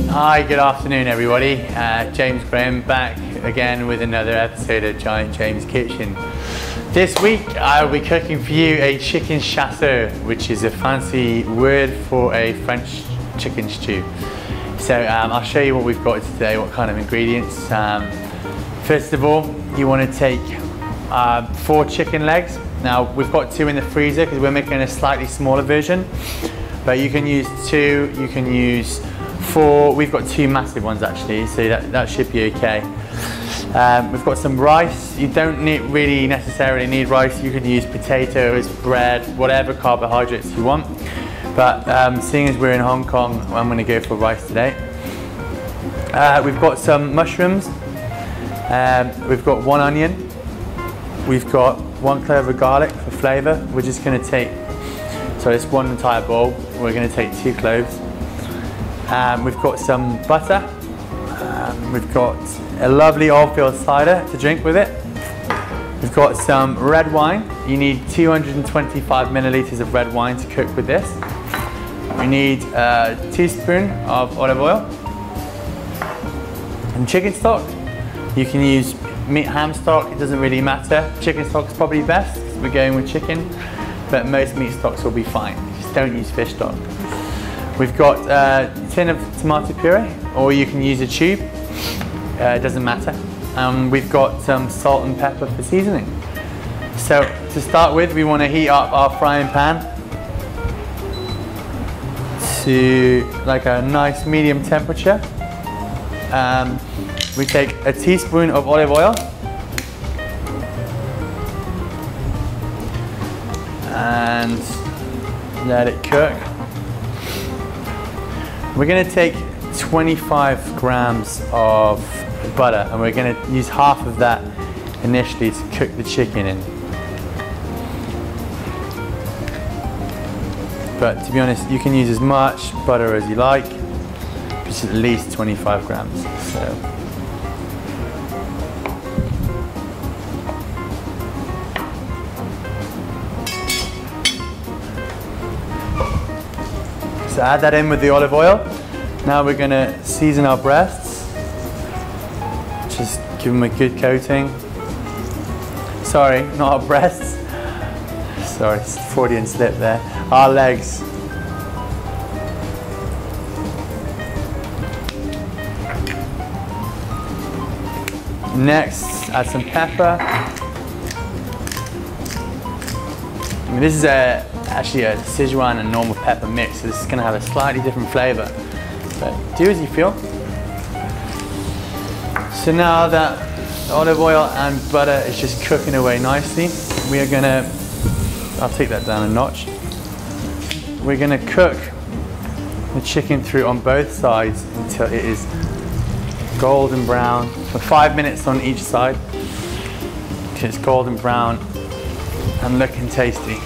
Hi, good afternoon everybody. James Graham back again with another episode of Giant James Kitchen. This week I'll be cooking for you a chicken chasseur, which is a fancy word for a French chicken stew. So I'll show you what we've got today, what kind of ingredients. First of all, you want to take 4 chicken legs. Now we've got 2 in the freezer because we're making a slightly smaller version, but you can use 2, you can use 4. We've got 2 massive ones actually, so that should be okay. We've got some rice. You don't really necessarily need rice. You can use potatoes, bread, whatever carbohydrates you want. But seeing as we're in Hong Kong, I'm going to go for rice today. We've got some mushrooms. We've got 1 onion. We've got 1 clove of garlic for flavour. We're just going to take, so it's 1 entire bowl. We're going to take 2 cloves. We've got some butter. We've got a lovely oil-filled cider to drink with it. We've got some red wine. You need 225 millilitres of red wine to cook with this. We need a teaspoon of olive oil. And chicken stock. You can use ham stock, it doesn't really matter. Chicken stock is probably best because we're going with chicken, but most meat stocks will be fine. Just don't use fish stock. We've got a tin of tomato puree, or you can use a tube, it doesn't matter. We've got some salt and pepper for seasoning. So to start with, we want to heat up our frying pan to like a nice medium temperature. We take a teaspoon of olive oil and let it cook. We're going to take 25 grams of butter and we're going to use half of that initially to cook the chicken in. But to be honest, you can use as much butter as you like, just at least 25 grams. So add that in with the olive oil. Now we're going to season our breasts. Just give them a good coating. Sorry, not our breasts. Sorry, Freudian slip there. Our legs. Next, add some pepper. I mean, this is actually a Sichuan and normal pepper mix, so this is going to have a slightly different flavour. But do as you feel. So now that olive oil and butter is just cooking away nicely, we are going to, I'll take that down a notch. We're going to cook the chicken through on both sides until it is golden brown for 5 minutes on each side. Until it's golden brown and looking tasty.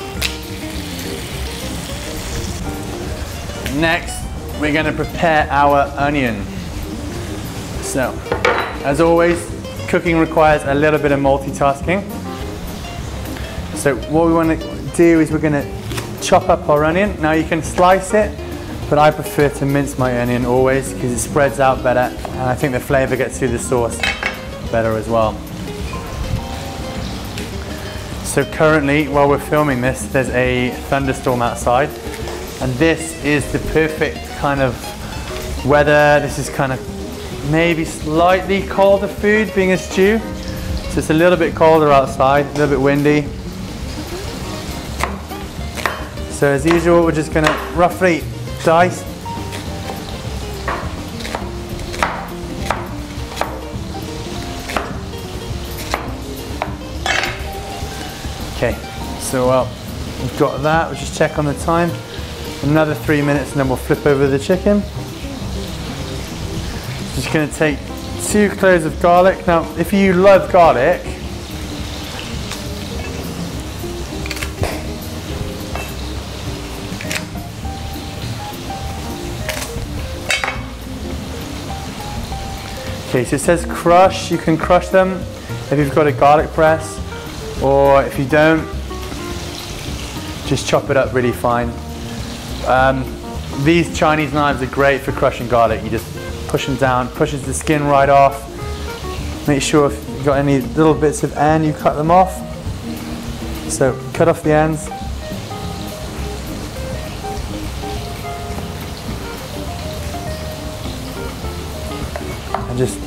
Next, we're going to prepare our onion. So, as always, cooking requires a little bit of multitasking. So what we want to do is we're going to chop up our onion. Now you can slice it, but I prefer to mince my onion always because it spreads out better and I think the flavour gets through the sauce better as well. So currently, while we're filming this, there's a thunderstorm outside. And this is the perfect kind of weather. This is kind of maybe slightly colder food being a stew. So it's a little bit colder outside, a little bit windy. So as usual, we're just going to roughly dice. Okay, so we've got that. We'll just check on the time. Another 3 minutes and then we'll flip over the chicken. Just going to take 2 cloves of garlic. Now, if you love garlic, okay, so it says crush. You can crush them if you've got a garlic press, or if you don't, just chop it up really fine. These Chinese knives are great for crushing garlic. You just push them down, pushes the skin right off. Make sure if you've got any little bits of end, you cut them off. So cut off the ends. And just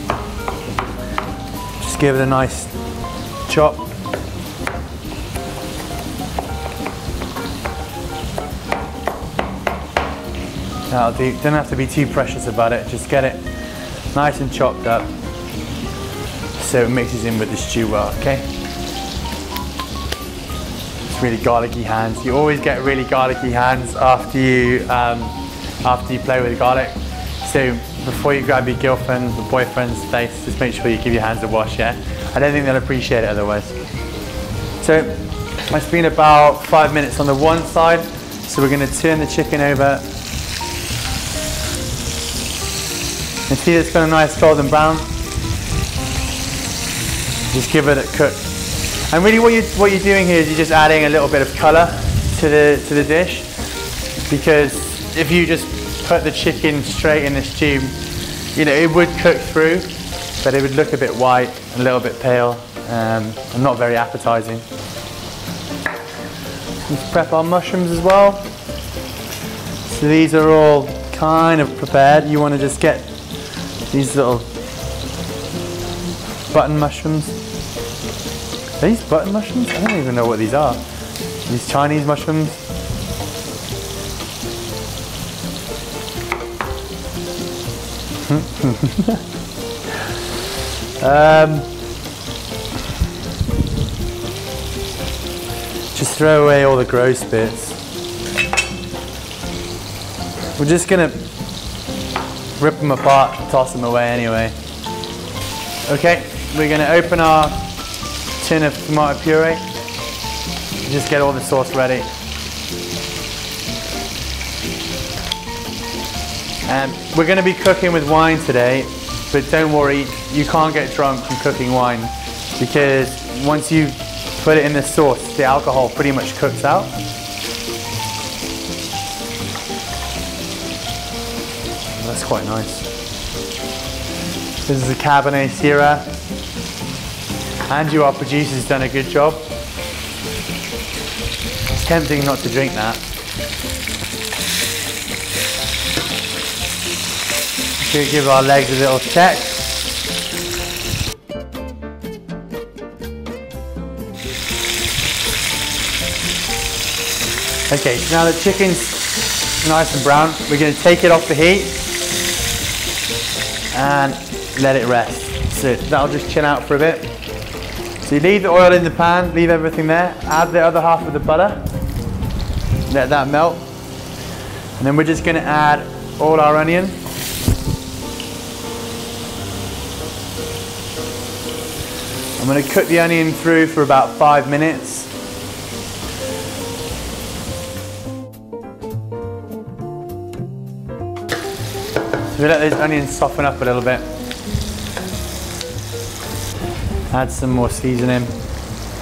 give it a nice chop. That'll do. Don't have to be too precious about it. Just get it nice and chopped up so it mixes in with the stew well, okay? It's really garlicky hands. You always get really garlicky hands after you play with garlic. So before you grab your girlfriend's or boyfriend's face, just make sure you give your hands a wash, yeah? I don't think they'll appreciate it otherwise. So it's been about 5 minutes on the one side. So we're going to turn the chicken over. And see it's got a nice golden brown. Just give it a cook. And really what you're doing here is you're just adding a little bit of colour to the dish. Because if you just put the chicken straight in the stew, you know, it would cook through, but it would look a bit white, a little bit pale, and not very appetizing. Let's prep our mushrooms as well. So these are all kind of prepared. You want to just get these little button mushrooms. Are these button mushrooms? I don't even know what these are. These Chinese mushrooms. Just throw away all the gross bits. We're just gonna rip them apart, toss them away anyway. Okay, we're gonna open our tin of tomato puree. Just get all the sauce ready. We're going to be cooking with wine today, but don't worry, you can't get drunk from cooking wine because once you put it in the sauce, the alcohol pretty much cooks out. That's quite nice. This is a Cabernet Syrah. Andrew, our producer, has done a good job. It's tempting not to drink that. Should we give our legs a little check? Okay, so now the chicken's nice and brown, we're going to take it off the heat and let it rest. So that'll just chill out for a bit. So you leave the oil in the pan, leave everything there, add the other half of the butter, let that melt, and then we're just going to add all our onion. I'm going to cook the onion through for about 5 minutes. So we let those onions soften up a little bit. Add some more seasoning, a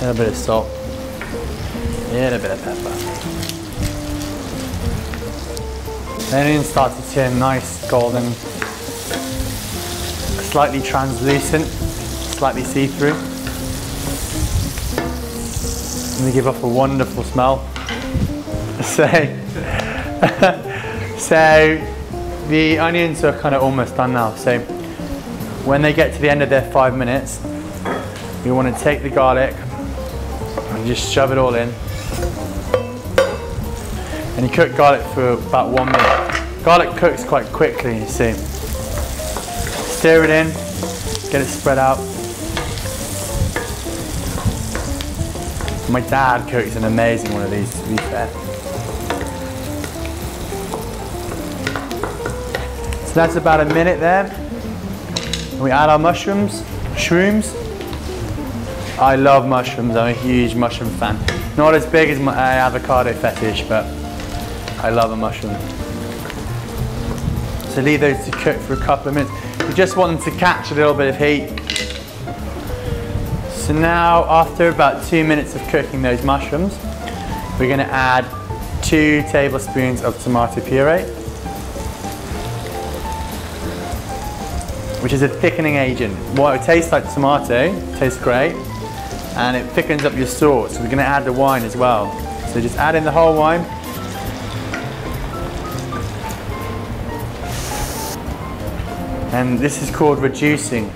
little bit of salt, a little bit of pepper. The onions start to turn nice, golden, slightly translucent, slightly see-through. And they give off a wonderful smell. So the onions are kind of almost done now. So when they get to the end of their 5 minutes, you want to take the garlic and just shove it all in. And you cook garlic for about 1 minute. Garlic cooks quite quickly, you see. Stir it in, get it spread out. My dad cooks an amazing one of these, to be fair. So that's about a minute there. And we add our mushrooms, shrooms. I love mushrooms, I'm a huge mushroom fan. Not as big as my avocado fetish, but I love a mushroom. So leave those to cook for a couple of minutes. You just want them to catch a little bit of heat. So now, after about 2 minutes of cooking those mushrooms, we're going to add 2 tablespoons of tomato puree, which is a thickening agent. Well, it tastes like tomato, tastes great, and it thickens up your sauce. So we're going to add the wine as well. So just add in the whole wine. And this is called reducing.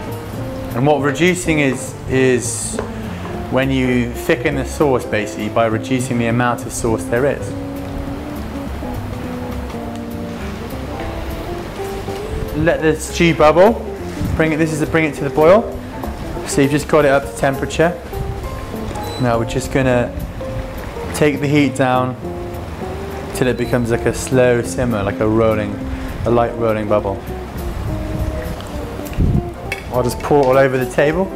And what reducing is when you thicken the sauce basically by reducing the amount of sauce there is. Let the stew bubble. This is to bring it to the boil. So you've just got it up to temperature. Now we're just gonna take the heat down till it becomes like a slow simmer, like a light rolling bubble. I'll just pour it all over the table.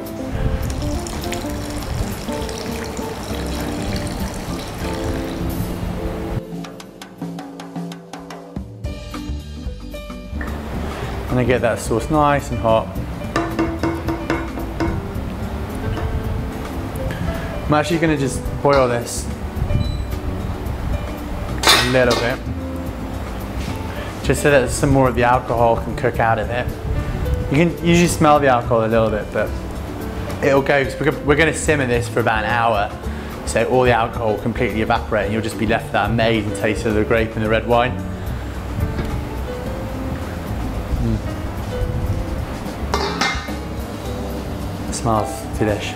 And I get that sauce nice and hot. I'm actually going to just boil this a little bit, just so that some more of the alcohol can cook out of it. You can usually smell the alcohol a little bit, but it'll go, because we're going to simmer this for about an hour, so all the alcohol will completely evaporate and you'll just be left with that amazing taste of the grape and the red wine. Smells delish.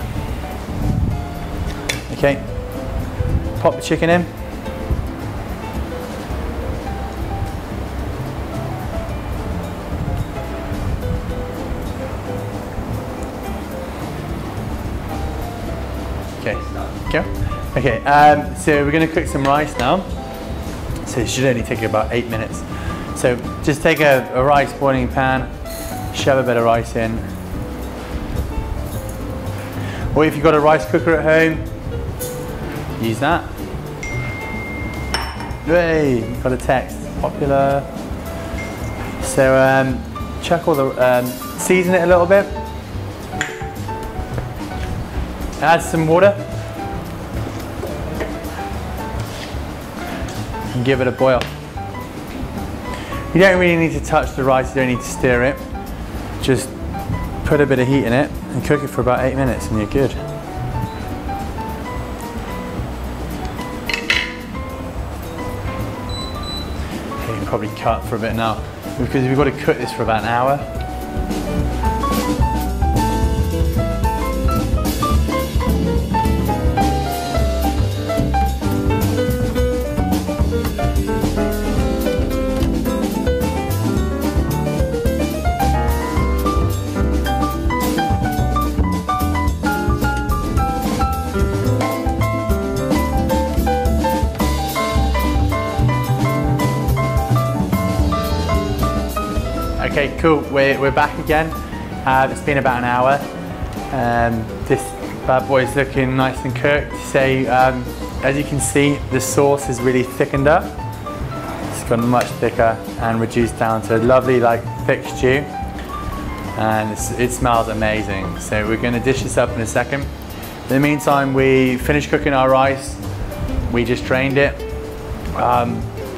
Okay, pop the chicken in. Okay, go. Okay, so we're going to cook some rice now. So it should only take about 8 minutes. So just take a rice boiling pan, shove a bit of rice in. Or if you've got a rice cooker at home, use that. Hey, got a text, popular. So chuck all the, season it a little bit. Add some water. And give it a boil. You don't really need to touch the rice, you don't need to stir it. Just put a bit of heat in it and cook it for about 8 minutes and you're good. Okay, you can probably cut for a bit now because we've got to cook this for about an hour. Okay, cool, we're back again. It's been about an hour. This bad boy's looking nice and cooked. So, as you can see, the sauce is really thickened up. It's gotten much thicker and reduced down to a lovely, thick stew. And it smells amazing. So we're gonna dish this up in a second. In the meantime, we finished cooking our rice. We just drained it.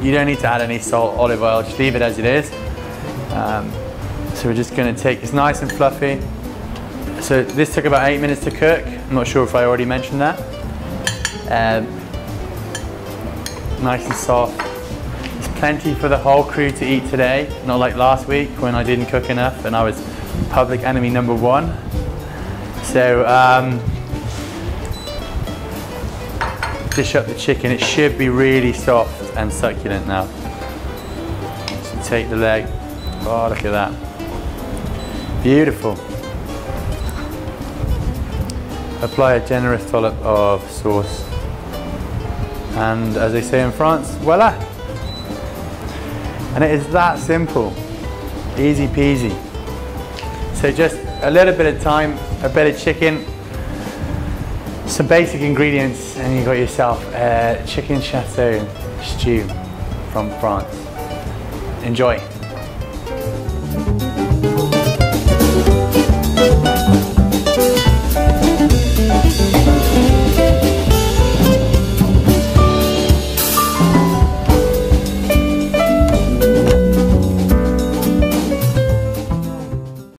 You don't need to add any salt, olive oil, just leave it as it is. So we're just going to take, it's nice and fluffy. So this took about 8 minutes to cook. I'm not sure if I already mentioned that. Nice and soft. There's plenty for the whole crew to eat today, not like last week when I didn't cook enough and I was public enemy #1. So dish up the chicken. It should be really soft and succulent now. So take the leg. Oh, look at that. Beautiful. Apply a generous dollop of sauce. And as they say in France, voila. And it is that simple. Easy peasy. So just a little bit of time, a bit of chicken, some basic ingredients, and you got yourself a chicken chasseur stew from France. Enjoy.